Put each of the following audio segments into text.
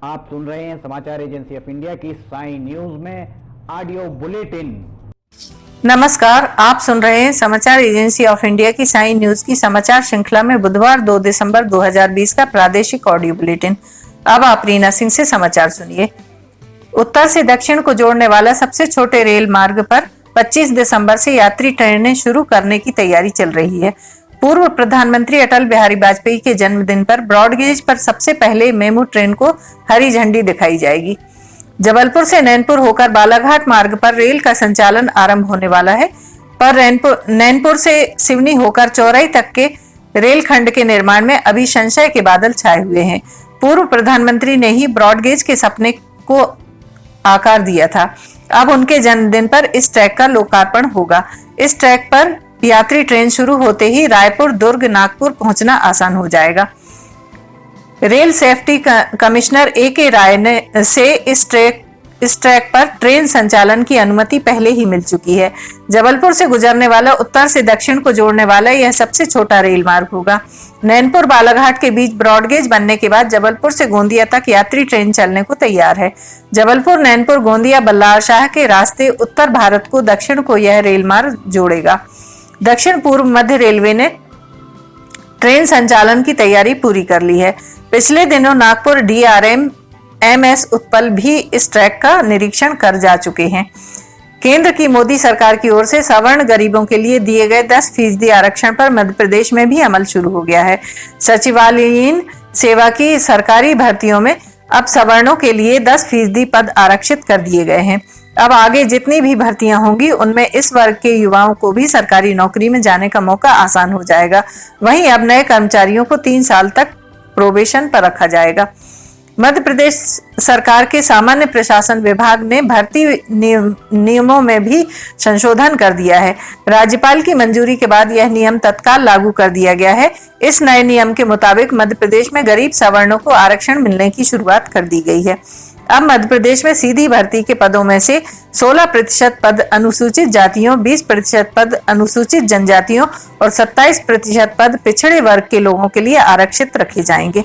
आप सुन रहे हैं समाचार एजेंसी ऑफ इंडिया की साई न्यूज में ऑडियो बुलेटिन। नमस्कार, आप सुन रहे हैं समाचार एजेंसी ऑफ इंडिया की साई न्यूज की समाचार श्रृंखला में बुधवार 2 दिसंबर 2020 का प्रादेशिक ऑडियो बुलेटिन। अब आप रीना सिंह से समाचार सुनिए। उत्तर से दक्षिण को जोड़ने वाला सबसे छोटे रेल मार्ग पर 25 दिसंबर से यात्री ट्रेनें शुरू करने की तैयारी चल रही है। पूर्व प्रधानमंत्री अटल बिहारी वाजपेयी के जन्मदिन पर ब्रॉडगेज पर सबसे पहले मेमू ट्रेन को हरी झंडी दिखाई जाएगी। जबलपुर से नैनपुर होकर बालाघाट मार्ग पर रेल का संचालन आरंभ होने वाला है, पर नैनपुर से सिवनी होकर चौराई तक के रेलखंड के निर्माण में अभी संशय के बादल छाए हुए हैं। पूर्व प्रधानमंत्री ने ही ब्रॉडगेज के सपने को आकार दिया था। अब उनके जन्मदिन पर इस ट्रैक का लोकार्पण होगा। इस ट्रैक पर यात्री ट्रेन शुरू होते ही रायपुर, दुर्ग, नागपुर पहुंचना आसान हो जाएगा। Rail safety commissioner A K. Rai ने से इस ट्रैक पर ट्रेन संचालन की अनुमति पहले ही मिल चुकी है। जबलपुर से गुजरने वाला उत्तर से दक्षिण को जोड़ने वाला यह सबसे छोटा रेल मार्ग होगा। नैनपुर बालाघाट के बीच ब्रॉडगेज बनने के बाद जबलपुर से गोंदिया तक यात्री ट्रेन चलने को तैयार है। जबलपुर, नैनपुर, गोंदिया, बल्लारशाह के रास्ते उत्तर भारत को दक्षिण को यह रेल मार्ग जोड़ेगा। दक्षिण पूर्व मध्य रेलवे ने ट्रेन संचालन की तैयारी पूरी कर ली है। पिछले दिनों नागपुर DRM MS उत्पल भी इस ट्रैक का निरीक्षण कर जा चुके हैं। केंद्र की मोदी सरकार की ओर से सवर्ण गरीबों के लिए दिए गए 10% आरक्षण पर मध्य प्रदेश में भी अमल शुरू हो गया है। सचिवालयीन सेवा की सरकारी भर्तियों में अब सवर्णों के लिए 10% पद आरक्षित कर दिए गए हैं। अब आगे जितनी भी भर्तियां होंगी उनमें इस वर्ग के युवाओं को भी सरकारी नौकरी में जाने का मौका आसान हो जाएगा। वहीं अब नए कर्मचारियों को 3 साल तक प्रोबेशन पर रखा जाएगा। मध्य प्रदेश सरकार के सामान्य प्रशासन विभाग ने भर्ती नियमों में भी संशोधन कर दिया है। राज्यपाल की मंजूरी के बाद यह नियम तत्काल लागू कर दिया गया है। इस नए नियम के मुताबिक मध्य प्रदेश में गरीब सवर्णों को आरक्षण मिलने की शुरुआत कर दी गई है। अब मध्य प्रदेश में सीधी भर्ती के पदों में से 16% पद अनुसूचित जातियों, 20% पद अनुसूचित जनजातियों और 27% पद पिछड़े वर्ग के लोगों के लिए आरक्षित रखे जाएंगे।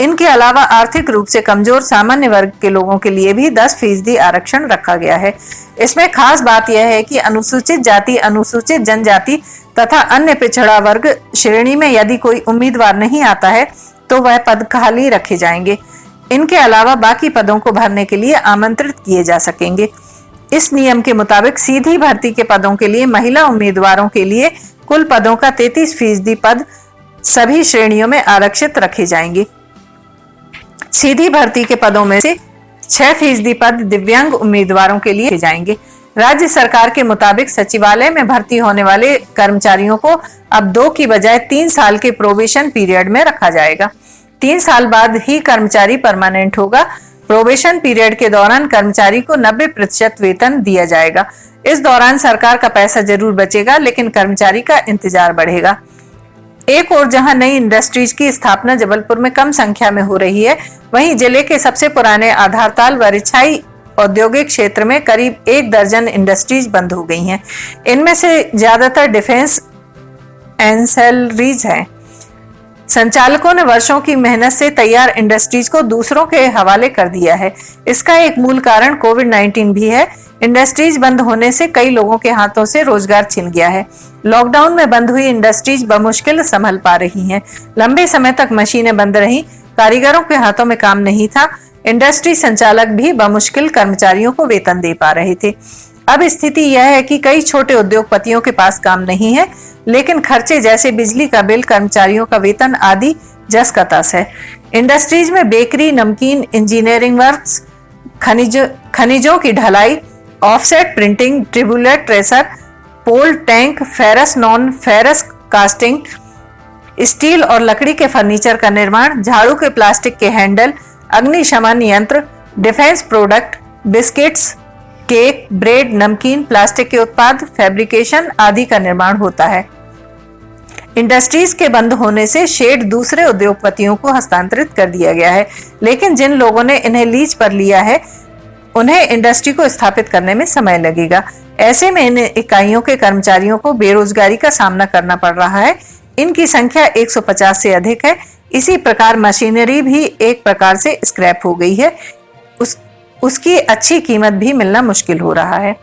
इनके अलावा आर्थिक रूप से कमजोर सामान्य वर्ग के लोगों के लिए भी 10% आरक्षण रखा गया है। इसमें खास बात यह है कि अनुसूचित जाति, अनुसूचित जनजाति तथा अन्य पिछड़ा वर्ग श्रेणी में यदि कोई उम्मीदवार नहीं आता है तो वह पद खाली रखे जाएंगे। इनके अलावा बाकी पदों को भरने के लिए आमंत्रित किए जा सकेंगे। इस नियम के मुताबिक सीधी भर्ती के पदों के लिए महिला उम्मीदवारों के लिए कुल पदों का 33% पद सभी श्रेणियों में आरक्षित रखे जाएंगे। सीधी भर्ती के पदों में से 6% पद दिव्यांग उम्मीदवारों के लिए जाएंगे। राज्य सरकार के मुताबिक सचिवालय में भर्ती होने वाले कर्मचारियों को अब 2 की बजाय 3 साल के प्रोबेशन पीरियड में रखा जाएगा। 3 साल बाद ही कर्मचारी परमानेंट होगा। प्रोबेशन पीरियड के दौरान कर्मचारी को 90% वेतन दिया जाएगा। इस दौरान सरकार का पैसा जरूर बचेगा, लेकिन कर्मचारी का इंतजार बढ़ेगा। एक और जहां नई इंडस्ट्रीज की स्थापना जबलपुर में कम संख्या में हो रही है, वहीं जिले के सबसे पुराने आधारताल व रिछाई औद्योगिक क्षेत्र में करीब 1 दर्जन इंडस्ट्रीज बंद हो गई हैं। इनमें से ज्यादातर डिफेंस एंसेलरीज हैं। संचालकों ने वर्षों की मेहनत से तैयार इंडस्ट्रीज को दूसरों के हवाले कर दिया है। इसका एक मूल कारण कोविड-19 भी है। इंडस्ट्रीज बंद होने से कई लोगों के हाथों से रोजगार छिन गया है। लॉकडाउन में बंद हुई इंडस्ट्रीज बमुश्किल संभल पा रही हैं। लंबे समय तक मशीनें बंद रहीं, कारीगरों के हाथों में काम नहीं था। इंडस्ट्री संचालक भी बमुश्किल कर्मचारियों को वेतन दे पा रहे थे। अब स्थिति यह है कि कई छोटे उद्योगपतियों के पास काम नहीं है, लेकिन खर्चे जैसे बिजली का बिल, कर्मचारियों का वेतन आदि जस का तस है। इंडस्ट्रीज में बेकरी, नमकीन, इंजीनियरिंग वर्क्स, खनिजों की ढलाई, ऑफसेट प्रिंटिंग, ट्रिब्यूलर ट्रेसर, pole tank, ferrous non ferrous casting, steel और लकड़ी के फर्नीचर का निर्माण, झाड़ू के प्लास्टिक के हैंडल, अग्निशमन यंत्र, defence product, biscuits, cake, bread, नमकीन, प्लास्टिक के उत्पाद, फैब्रिकेशन आदि का निर्माण होता है। इंडस्ट्रीज के बंद होने से शेड दूसरे उद्योगपतियों को हस्तांतरित कर दिया गया है, लेकिन जिन लोगों ने इन्हें लीज पर लिया है उन्हें इंडस्ट्री को स्थापित करने में समय लगेगा। ऐसे में इन इकाइयों के कर्मचारियों को बेरोजगारी का सामना करना पड़ रहा है। इनकी संख्या 150 से अधिक है। इसी प्रकार मशीनरी भी एक प्रकार से स्क्रैप हो गई है, उसकी अच्छी कीमत भी मिलना मुश्किल हो रहा है।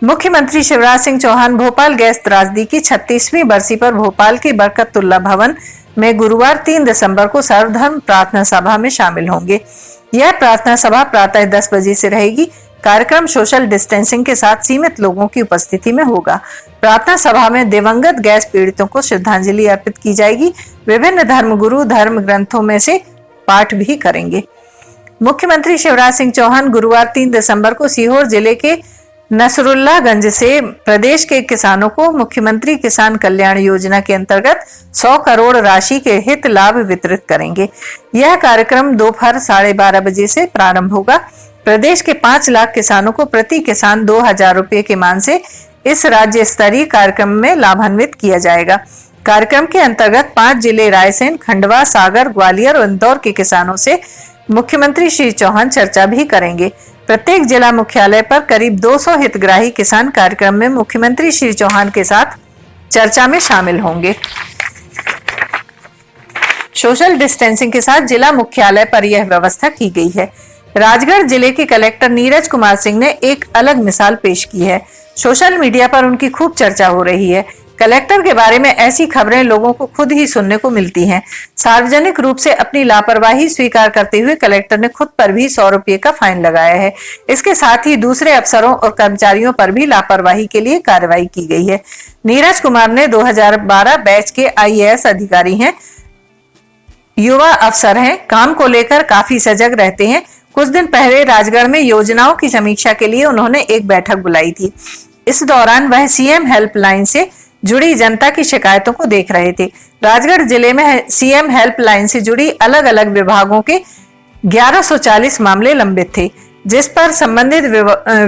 मुख्यमंत्री शिवराज सिंह चौहान भोपाल गैस त्रासदी की 36वीं बरसी पर भोपाल के बरकतुल्ला भवन में गुरुवार 3 दिसंबर को सर्वधर्म प्रार्थना सभा में शामिल होंगे। यह प्रार्थना सभा प्रातः 10 बजे से रहेगी। कार्यक्रम सोशल डिस्टेंसिंग के साथ सीमित लोगों की उपस्थिति में होगा। प्रार्थना सभा में दिवंगत गैस पीड़ितों को श्रद्धांजलि अर्पित की जाएगी। विभिन्न धर्मगुरु धर्म ग्रंथों में से पाठ भी करेंगे। मुख्यमंत्री शिवराज सिंह चौहान गुरुवार 3 दिसंबर को सीहोर जिले के नसरुल्लागंज से प्रदेश के किसानों को मुख्यमंत्री किसान कल्याण योजना के अंतर्गत 100 करोड़ राशि के हित लाभ वितरित करेंगे। यह कार्यक्रम दोपहर 12:30 बजे से प्रारंभ होगा। प्रदेश के 5 लाख किसानों को प्रति किसान 2,000 रुपए के मान से इस राज्य स्तरीय कार्यक्रम में लाभान्वित किया जाएगा। कार्यक्रम के अंतर्गत 5 जिले रायसेन, खंडवा, सागर, ग्वालियर और इंदौर के किसानों से मुख्यमंत्री श्री चौहान चर्चा भी करेंगे। प्रत्येक जिला मुख्यालय पर करीब 200 हितग्राही किसान कार्यक्रम में मुख्यमंत्री श्री चौहान के साथ चर्चा में शामिल होंगे। सोशल डिस्टेंसिंग के साथ जिला मुख्यालय पर यह व्यवस्था की गई है। राजगढ़ जिले के कलेक्टर नीरज कुमार सिंह ने एक अलग मिसाल पेश की है। सोशल मीडिया पर उनकी खूब चर्चा हो रही है। कलेक्टर के बारे में ऐसी खबरें लोगों को खुद ही सुनने को मिलती हैं। सार्वजनिक रूप से अपनी लापरवाही स्वीकार करते हुए कलेक्टर ने खुद पर भी 100 रुपये का फाइन लगाया है। इसके साथ ही दूसरे अफसरों और कर्मचारियों पर भी लापरवाही के लिए कार्रवाई की गई है। नीरज कुमार ने 2012 बैच के IAS अधिकारी हैं, युवा अफसर हैं, काम को लेकर काफी सजग रहते हैं। कुछ दिन पहले राजगढ़ में योजनाओं की समीक्षा के लिए उन्होंने एक बैठक बुलाई थी। इस दौरान वह CM हेल्पलाइन से जुड़ी जनता की शिकायतों को देख रहे थे। राजगढ़ जिले में CM हेल्पलाइन से जुड़ी अलग अलग विभागों के 1140 मामले लंबित थे, जिस पर संबंधित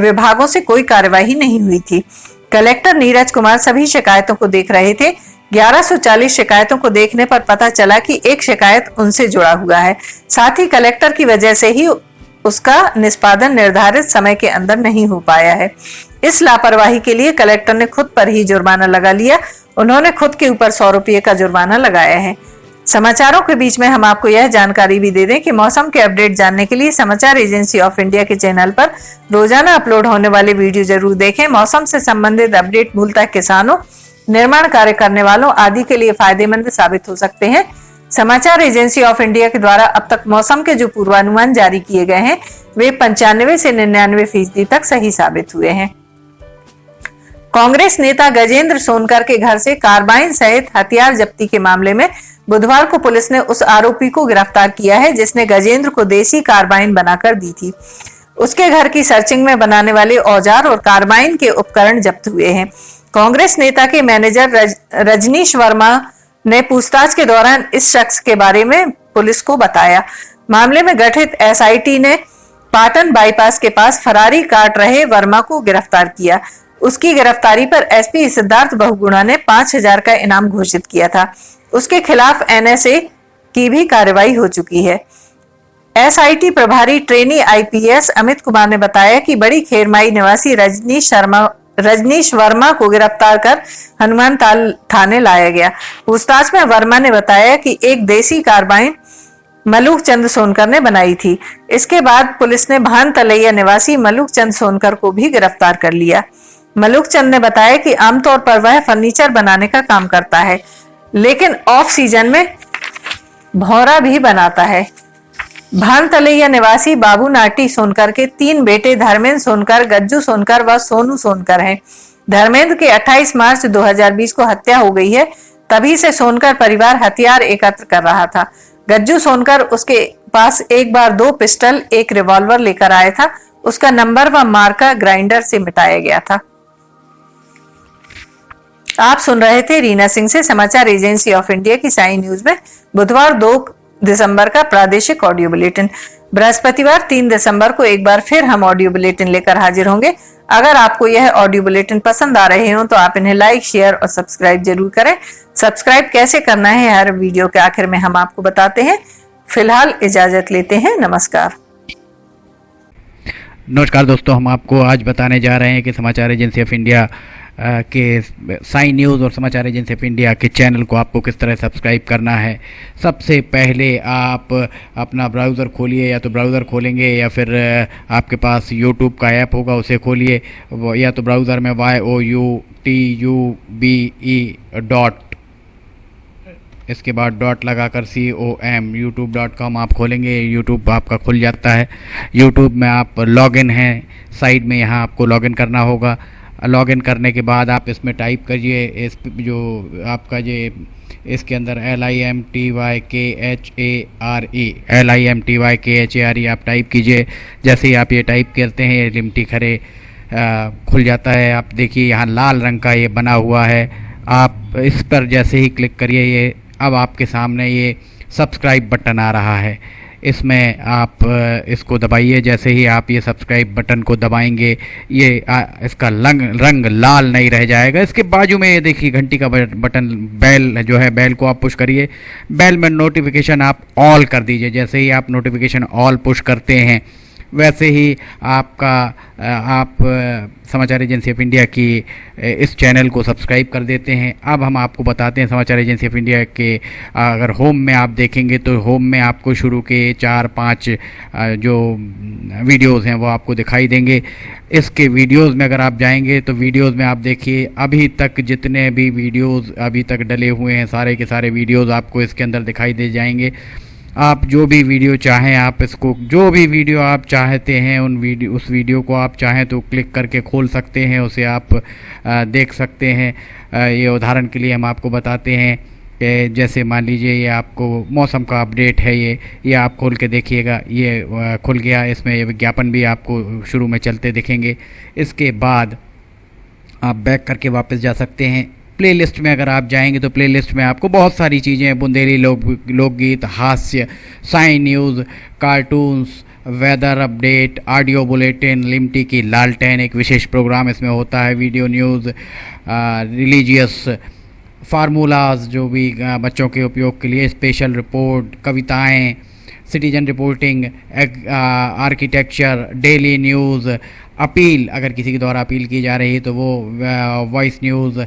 विभागों से कोई कार्यवाही नहीं हुई थी। कलेक्टर नीरज कुमार सभी शिकायतों को देख रहे थे। 1140 शिकायतों को देखने पर पता चला कि एक शिकायत उनसे जुड़ा हुआ है। साथ ही कलेक्टर की वजह से ही उसका निष्पादन निर्धारित समय के अंदर नहीं हो पाया है। इस लापरवाही के लिए कलेक्टर ने खुद पर ही जुर्माना लगा लिया। उन्होंने खुद के ऊपर 100 रुपये का जुर्माना लगाया है। समाचारों के बीच में हम आपको यह जानकारी भी दे दें कि मौसम के अपडेट जानने के लिए समाचार एजेंसी ऑफ इंडिया के चैनल पर रोजाना अपलोड होने वाले वीडियो जरूर देखें। मौसम से संबंधित अपडेट मूलतः किसानों, निर्माण कार्य करने वालों आदि के लिए फायदेमंद साबित हो सकते हैं। समाचार एजेंसी ऑफ इंडिया के द्वारा अब तक मौसम के जो पूर्वानुमान जारी किए गए हैं वे 95 से 99% तक सही साबित हुए हैं। कांग्रेस नेता गजेंद्र सोनकर के घर से कार्बाइन सहित हथियार जब्ती के मामले में बुधवार को पुलिस ने उस आरोपी को गिरफ्तार किया है जिसने गजेंद्र को देसी कार्बाइन बनाकर दी थी। उसके घर की सर्चिंग में बनाने वाले औजार और कार्बाइन के उपकरण जब्त हुए हैं। कांग्रेस नेता के मैनेजर रजनीश वर्मा ने पूछताछ के दौरान इस शख्स के बारे में पुलिस को बताया। मामले में गठित SIT ने पाटन बाईपास के पास फरारी काट रहे वर्मा को गिरफ्तार किया। उसकी गिरफ्तारी पर SP सिद्धार्थ बहुगुणा ने 5,000 का इनाम घोषित किया था। उसके खिलाफ NSA की भी कार्रवाई हो चुकी है। SIT प्रभारी ट्रेनी IPS अमित कुमार ने बताया कि बड़ी खेरमाई निवासी रजनीश वर्मा को गिरफ्तार कर हनुमान ताल थाने लाया गया। पूछताछ में वर्मा ने बताया कि एक देसी कार्बाइन मलूक चंद सोनकर ने बनाई थी। इसके बाद पुलिस ने भान तलैया निवासी मलूक चंद सोनकर को भी गिरफ्तार कर लिया। मलूक चंद ने बताया कि आमतौर पर वह फर्नीचर बनाने का काम करता है, लेकिन ऑफ सीजन में भौरा भी बनाता है। भान तलैया निवासी बाबू नाटी सोनकर के 3 बेटे धर्मेंद्र सोनकर, गज्जू सोनकर व सोनू सोनकर हैं। धर्मेंद्र के 28 मार्च 2020 को हत्या हो गई है। तभी से सोनकर परिवार हथियार एकत्र कर रहा था। गज्जू सोनकर उसके पास एक बार 2 पिस्टल, 1 रिवॉल्वर लेकर आया था। उसका नंबर व मार्का ग्राइंडर से मिटाया गया था। आप सुन रहे थे रीना सिंह से समाचार एजेंसी ऑफ इंडिया की साई न्यूज में बुधवार 2 दिसंबर का प्रादेशिक ऑडियो बुलेटिन। बृहस्पतिवार 3 दिसंबर को एक बार फिर हम ऑडियो बुलेटिन लेकर हाजिर होंगे। अगर आपको यह ऑडियो बुलेटिन पसंद आ रहे हो तो आप इन्हें लाइक, शेयर और सब्सक्राइब जरूर करें। सब्सक्राइब कैसे करना है हर वीडियो के आखिर में हम आपको बताते हैं। फिलहाल इजाजत लेते हैं। नमस्कार। नमस्कार दोस्तों, हम आपको आज बताने जा रहे हैं कि समाचार एजेंसी ऑफ इंडिया के साइन न्यूज़ और समाचार एजेंसी ऑफ इंडिया के चैनल को आपको किस तरह सब्सक्राइब करना है। सबसे पहले आप अपना ब्राउज़र खोलिए, या तो ब्राउज़र खोलेंगे या फिर आपके पास यूट्यूब का ऐप होगा उसे खोलिए, या तो ब्राउज़र में youtube इसके बाद डॉट लगाकर com youtube.com आप खोलेंगे। यूट्यूब आपका खुल जाता है। यूट्यूब में आप लॉगिन हैं, साइड में यहाँ आपको लॉगिन करना होगा। लॉगिन करने के बाद आप इसमें टाइप करिए, इस जो आपका ये इसके अंदर LIMTYKHARE आप टाइप कीजिए। जैसे ही आप ये टाइप करते हैं ये लिमटी खरे खुल जाता है। आप देखिए यहाँ लाल रंग का ये बना हुआ है, आप इस पर जैसे ही क्लिक करिए ये अब आपके सामने ये सब्सक्राइब बटन आ रहा है। इसमें आप इसको दबाइए। जैसे ही आप ये सब्सक्राइब बटन को दबाएंगे ये इसका रंग लाल नहीं रह जाएगा। इसके बाजू में ये देखिए घंटी का बटन, बेल जो है, बेल को आप पुश करिए। बेल में नोटिफिकेशन आप ऑल कर दीजिए। जैसे ही आप नोटिफिकेशन ऑल पुश करते हैं वैसे ही आप समाचार एजेंसी ऑफ इंडिया की इस चैनल को सब्सक्राइब कर देते हैं। अब हम आपको बताते हैं समाचार एजेंसी ऑफ इंडिया के अगर होम में आप देखेंगे तो होम में आपको शुरू के 4-5 जो वीडियोस हैं वो आपको दिखाई देंगे। इसके वीडियोस में अगर आप जाएंगे तो वीडियोस में आप देखिए अभी तक जितने भी वीडियोस अभी तक डले हुए हैं सारे के सारे वीडियोस आपको इसके अंदर दिखाई दे जाएंगे। आप जो भी वीडियो चाहें, आप इसको जो भी वीडियो आप चाहते हैं उस वीडियो को आप चाहें तो क्लिक करके खोल सकते हैं, उसे आप देख सकते हैं। ये उदाहरण के लिए हम आपको बताते हैं कि जैसे मान लीजिए ये आपको मौसम का अपडेट है, ये आप खोल के देखिएगा, ये खुल गया। इसमें ये विज्ञापन भी आपको शुरू में चलते दिखेंगे। इसके बाद आप बैक करके वापस जा सकते हैं। प्लेलिस्ट में अगर आप जाएंगे तो प्लेलिस्ट में आपको बहुत सारी चीज़ें, बुंदेली लोकगीत, हास्य, sign news, cartoons, weather update, audio bulletin, Limti की लालटेन एक विशेष प्रोग्राम इसमें होता है, वीडियो न्यूज़, रिलीजियस फार्मूलाज जो भी बच्चों के उपयोग के लिए, स्पेशल रिपोर्ट, कविताएं, citizen reporting, architecture, daily news, appeal अगर किसी के द्वारा अपील की जा रही है तो वो, वॉइस न्यूज़,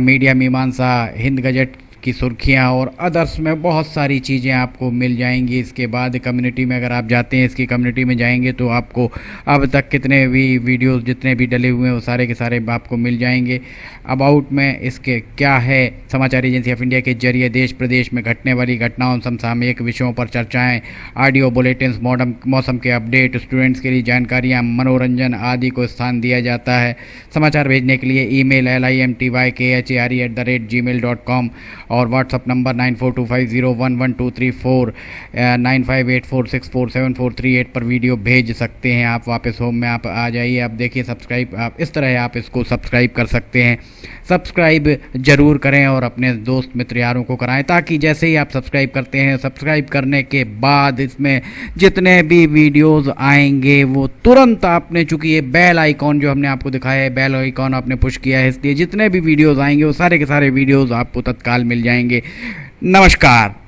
मीडिया मीमांसा, हिंद गजट की सुर्खियां और अदर्स में बहुत सारी चीज़ें आपको मिल जाएंगी। इसके बाद कम्युनिटी में अगर आप जाते हैं, इसकी कम्युनिटी में जाएंगे तो आपको अब तक कितने भी वीडियोस जितने भी डले हुए हैं वो सारे के सारे आपको मिल जाएंगे। अबाउट में इसके क्या है, समाचार एजेंसी ऑफ इंडिया के जरिए देश प्रदेश में घटने वाली घटनाओं, समसामयिक विषयों पर चर्चाएँ, ऑडियो बुलेटिन्स, मौसम के अपडेट, स्टूडेंट्स के लिए जानकारियाँ, मनोरंजन आदि को स्थान दिया जाता है। समाचार भेजने के लिए ईमेल LIMTYKHARE@gmail.com और व्हाट्सअप नंबर 9425011234 9584647438 पर वीडियो भेज सकते हैं। आप वापस होम में आप आ जाइए। आप देखिए सब्सक्राइब, आप इस तरह आप इसको सब्सक्राइब कर सकते हैं। सब्सक्राइब ज़रूर करें और अपने दोस्त मित्र यारों को कराएं, ताकि जैसे ही आप सब्सक्राइब करते हैं, सब्सक्राइब करने के बाद इसमें जितने भी वीडियोस आएंगे वो तुरंत आपने, चूँकि ये बेल आइकॉन जो हमने आपको दिखाया है, बेल आइकॉन आपने पुश किया है, इसलिए जितने भी वीडियोस आएंगे वो सारे के सारे वीडियोस आपको तत्काल मिल जाएंगे। नमस्कार।